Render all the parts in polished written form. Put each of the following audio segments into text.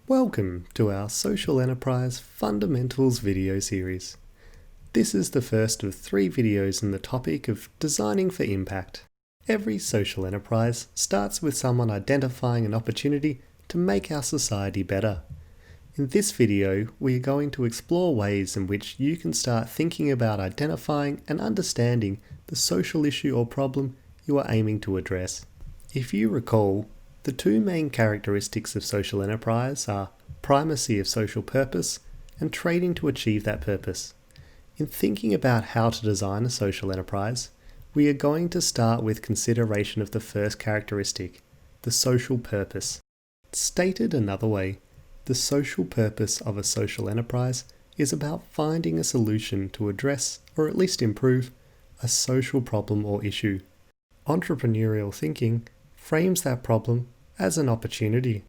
Welcome to our Social Enterprise Fundamentals video series. This is the first of 3 videos on the topic of designing for impact. Every social enterprise starts with someone identifying an opportunity to make our society better. In this video, we are going to explore ways in which you can start thinking about identifying and understanding the social issue or problem you are aiming to address. If you recall, the 2 main characteristics of social enterprise are primacy of social purpose and trading to achieve that purpose. In thinking about how to design a social enterprise, we are going to start with consideration of the first characteristic, the social purpose. Stated another way, the social purpose of a social enterprise is about finding a solution to address, or at least improve, a social problem or issue. Entrepreneurial thinking frames that problem as an opportunity.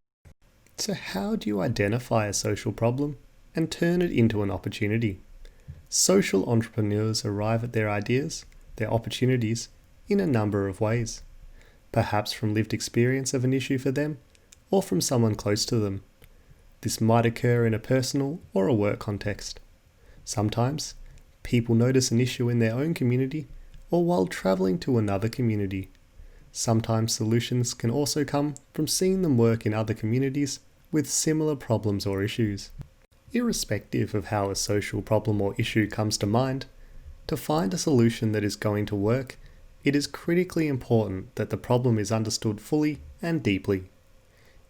So how do you identify a social problem and turn it into an opportunity? Social entrepreneurs arrive at their ideas, their opportunities, in a number of ways. Perhaps from lived experience of an issue for them, or from someone close to them. This might occur in a personal or a work context. Sometimes, people notice an issue in their own community or while travelling to another community. Sometimes solutions can also come from seeing them work in other communities with similar problems or issues. Irrespective of how a social problem or issue comes to mind, to find a solution that is going to work, it is critically important that the problem is understood fully and deeply.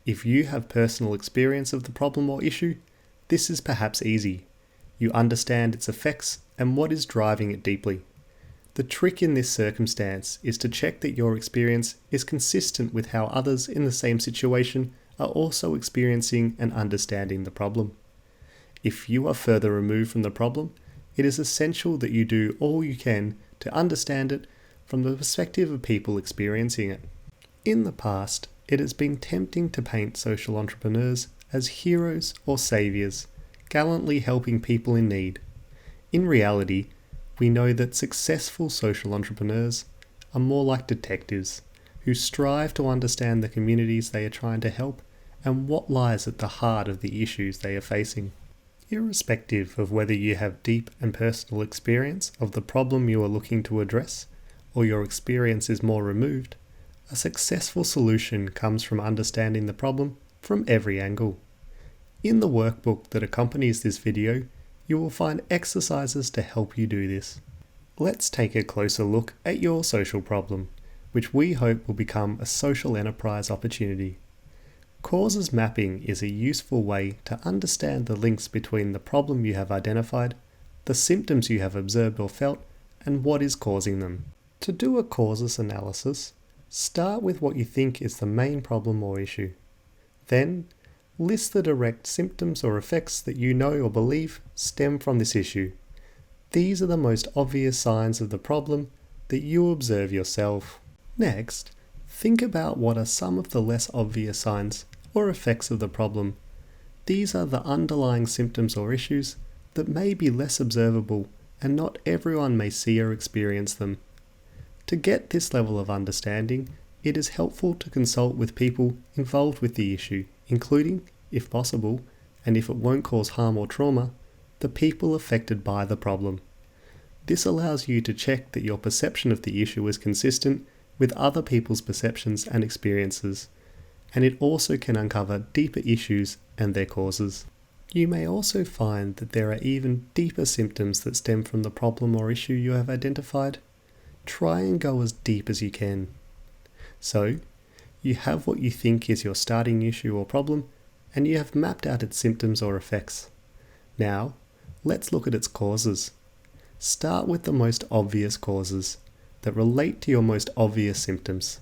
If you have personal experience of the problem or issue, this is perhaps easy. You understand its effects and what is driving it deeply. The trick in this circumstance is to check that your experience is consistent with how others in the same situation are also experiencing and understanding the problem. If you are further removed from the problem, it is essential that you do all you can to understand it from the perspective of people experiencing it. In the past, it has been tempting to paint social entrepreneurs as heroes or saviors, gallantly helping people in need. In reality, we know that successful social entrepreneurs are more like detectives who strive to understand the communities they are trying to help and what lies at the heart of the issues they are facing. Irrespective of whether you have deep and personal experience of the problem you are looking to address, or your experience is more removed, a successful solution comes from understanding the problem from every angle. In the workbook that accompanies this video, you will find exercises to help you do this. Let's take a closer look at your social problem, which we hope will become a social enterprise opportunity. Causes mapping is a useful way to understand the links between the problem you have identified, the symptoms you have observed or felt, and what is causing them. To do a causes analysis, start with what you think is the main problem or issue. Then, list the direct symptoms or effects that you know or believe stem from this issue. These are the most obvious signs of the problem that you observe yourself. Next, think about what are some of the less obvious signs or effects of the problem. These are the underlying symptoms or issues that may be less observable and not everyone may see or experience them. To get this level of understanding, it is helpful to consult with people involved with the issue, including, if possible, and if it won't cause harm or trauma, the people affected by the problem. This allows you to check that your perception of the issue is consistent with other people's perceptions and experiences, and it also can uncover deeper issues and their causes. You may also find that there are even deeper symptoms that stem from the problem or issue you have identified. Try and go as deep as you can. So, you have what you think is your starting issue or problem, and you have mapped out its symptoms or effects. Now, let's look at its causes. Start with the most obvious causes that relate to your most obvious symptoms.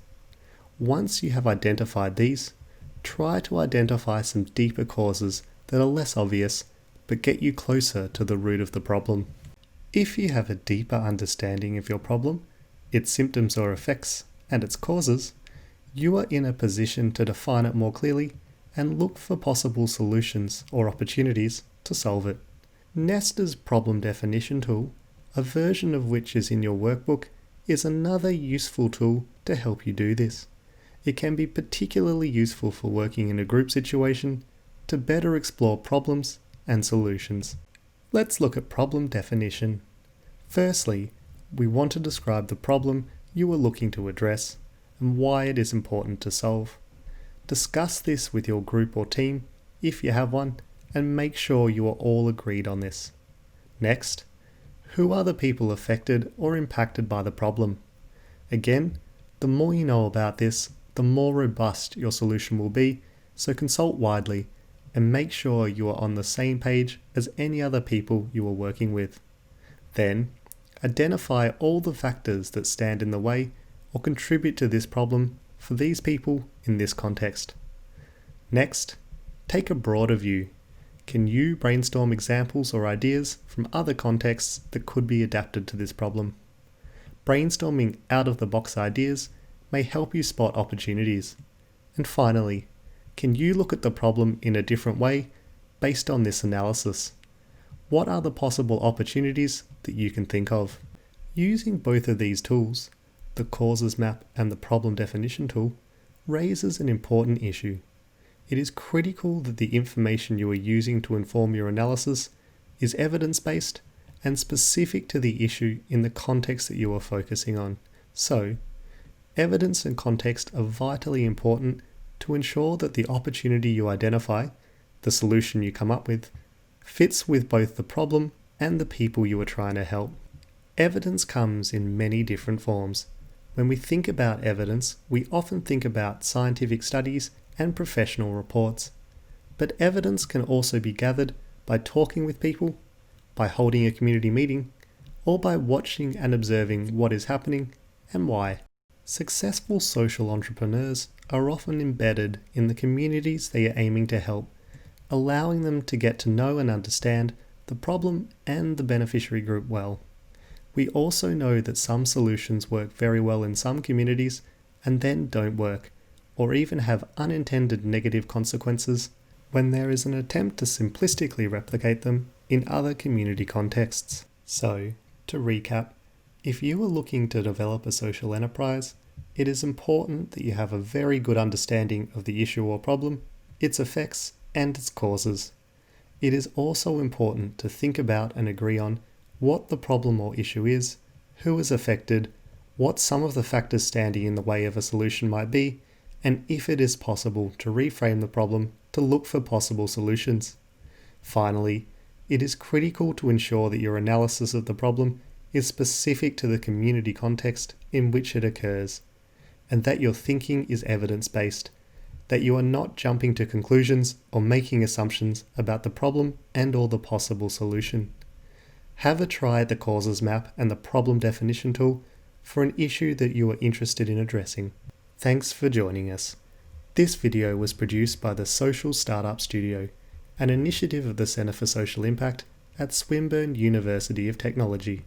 Once you have identified these, try to identify some deeper causes that are less obvious but get you closer to the root of the problem. If you have a deeper understanding of your problem, its symptoms or effects, and its causes, you are in a position to define it more clearly and look for possible solutions or opportunities to solve it. Nestor's problem definition tool, a version of which is in your workbook, is another useful tool to help you do this. It can be particularly useful for working in a group situation, to better explore problems and solutions. Let's look at problem definition. Firstly, we want to describe the problem you are looking to address and why it is important to solve. Discuss this with your group or team, if you have one, and make sure you are all agreed on this. Next, who are the people affected or impacted by the problem? Again, the more you know about this, the more robust your solution will be, so consult widely and make sure you are on the same page as any other people you are working with. Then, identify all the factors that stand in the way or contribute to this problem for these people in this context. Next, take a broader view. Can you brainstorm examples or ideas from other contexts that could be adapted to this problem? Brainstorming out-of-the-box ideas may help you spot opportunities. And finally, can you look at the problem in a different way based on this analysis? What are the possible opportunities that you can think of? Using both of these tools, the causes map and the problem definition tool, raises an important issue. It is critical that the information you are using to inform your analysis is evidence-based and specific to the issue in the context that you are focusing on. So, evidence and context are vitally important to ensure that the opportunity you identify, the solution you come up with, fits with both the problem and the people you are trying to help. Evidence comes in many different forms. When we think about evidence, we often think about scientific studies and professional reports. But evidence can also be gathered by talking with people, by holding a community meeting, or by watching and observing what is happening and why. Successful social entrepreneurs are often embedded in the communities they are aiming to help, allowing them to get to know and understand the problem and the beneficiary group well. We also know that some solutions work very well in some communities and then don't work, or even have unintended negative consequences when there is an attempt to simplistically replicate them in other community contexts. So, to recap, if you are looking to develop a social enterprise, it is important that you have a very good understanding of the issue or problem, its effects, and its causes. It is also important to think about and agree on what the problem or issue is, who is affected, what some of the factors standing in the way of a solution might be, and if it is possible to reframe the problem to look for possible solutions. Finally, it is critical to ensure that your analysis of the problem is specific to the community context in which it occurs, and that your thinking is evidence-based, that you are not jumping to conclusions or making assumptions about the problem and/or the possible solution. Have a try at the causes map and the problem definition tool for an issue that you are interested in addressing. Thanks for joining us. This video was produced by the Social Startup Studio, an initiative of the Centre for Social Impact at Swinburne University of Technology.